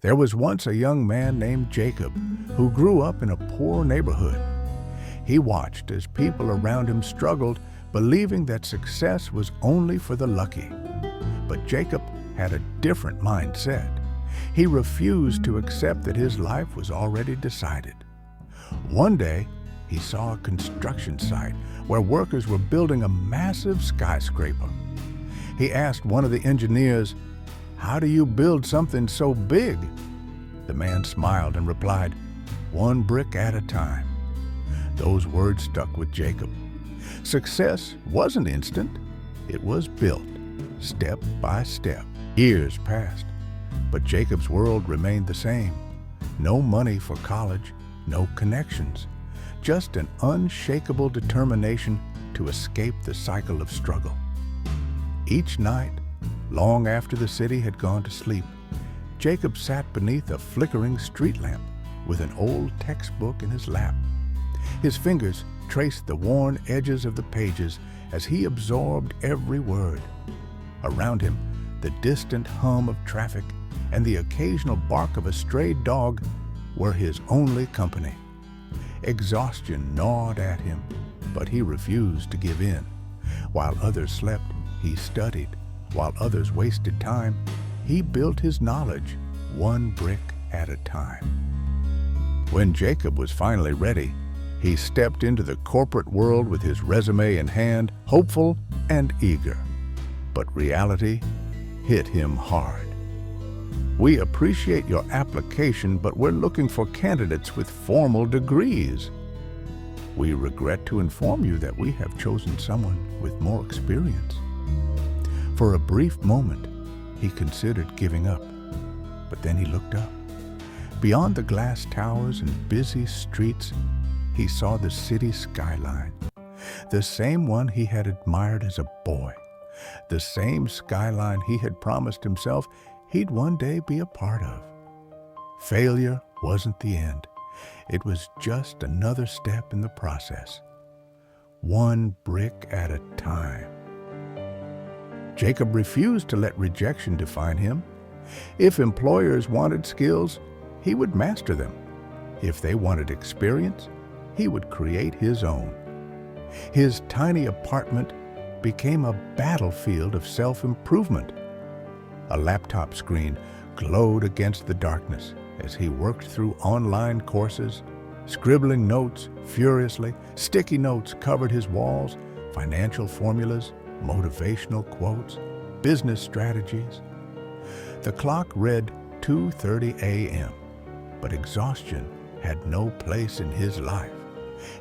There was once a young man named Jacob who grew up in a poor neighborhood. He watched as people around him struggled, believing that success was only for the lucky. But Jacob had a different mindset. He refused to accept that his life was already decided. One day, he saw a construction site where workers were building a massive skyscraper. He asked one of the engineers, "How do you build something so big?" The man smiled and replied, "One brick at a time." Those words stuck with Jacob. Success wasn't instant. It was built, step by step. Years passed, but Jacob's world remained the same. No money for college, no connections, just an unshakable determination to escape the cycle of struggle. Each night, long after the city had gone to sleep, Jacob sat beneath a flickering street lamp with an old textbook in his lap. His fingers traced the worn edges of the pages as he absorbed every word. Around him, the distant hum of traffic and the occasional bark of a stray dog were his only company. Exhaustion gnawed at him, but he refused to give in. While others slept, he studied. While others wasted time, he built his knowledge, one brick at a time. When Jacob was finally ready, he stepped into the corporate world with his resume in hand, hopeful and eager. But reality hit him hard. "We appreciate your application, but we're looking for candidates with formal degrees. We regret to inform you that we have chosen someone with more experience." For a brief moment, he considered giving up, but then he looked up. Beyond the glass towers and busy streets, he saw the city skyline, the same one he had admired as a boy, the same skyline he had promised himself he'd one day be a part of. Failure wasn't the end. It was just another step in the process. One brick at a time. Jacob refused to let rejection define him. If employers wanted skills, he would master them. If they wanted experience, he would create his own. His tiny apartment became a battlefield of self-improvement. A laptop screen glowed against the darkness as he worked through online courses, scribbling notes furiously. Sticky notes covered his walls, financial formulas, motivational quotes, business strategies. The clock read 2:30 a.m., but exhaustion had no place in his life.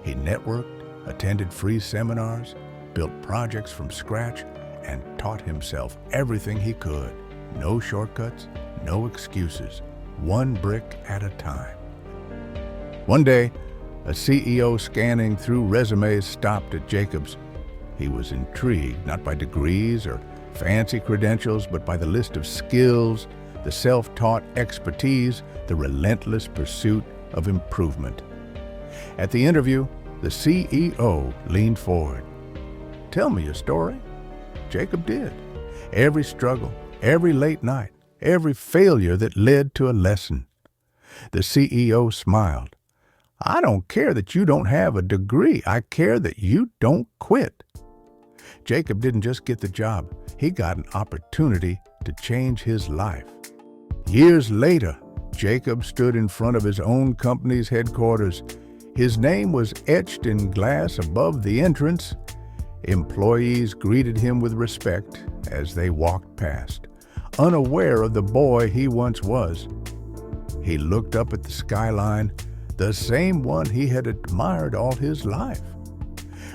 He networked, attended free seminars, built projects from scratch, and taught himself everything he could. No shortcuts, no excuses, one brick at a time. One day, a CEO scanning through resumes stopped at Jacob's. He was intrigued not by degrees or fancy credentials, but by the list of skills, the self-taught expertise, the relentless pursuit of improvement. At the interview, the CEO leaned forward. "Tell me your story." Jacob did. Every struggle, every late night, every failure that led to a lesson. The CEO smiled. "I don't care that you don't have a degree. I care that you don't quit." Jacob didn't just get the job. He got an opportunity to change his life. Years later, Jacob stood in front of his own company's headquarters. His name was etched in glass above the entrance. Employees greeted him with respect as they walked past, unaware of the boy he once was. He looked up at the skyline, the same one he had admired all his life.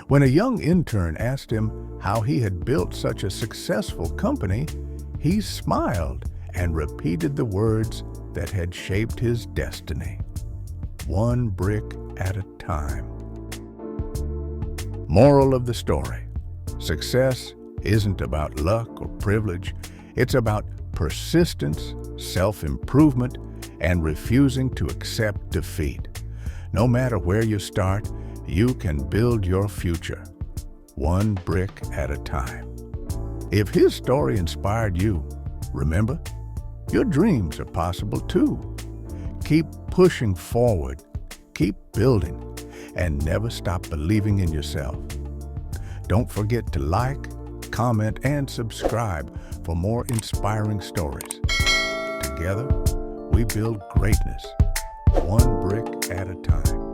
When a young intern asked him how he had built such a successful company, he smiled and repeated the words that had shaped his destiny. One brick at a time. Moral of the story: success isn't about luck or privilege. It's about persistence, self-improvement, and refusing to accept defeat. No matter where you start, you can build your future, one brick at a time. If his story inspired you, remember, Your dreams are possible too. Keep pushing forward, keep building, and never stop believing in yourself. Don't forget to like, comment, and subscribe for more inspiring stories. Together, we build greatness, one brick at a time.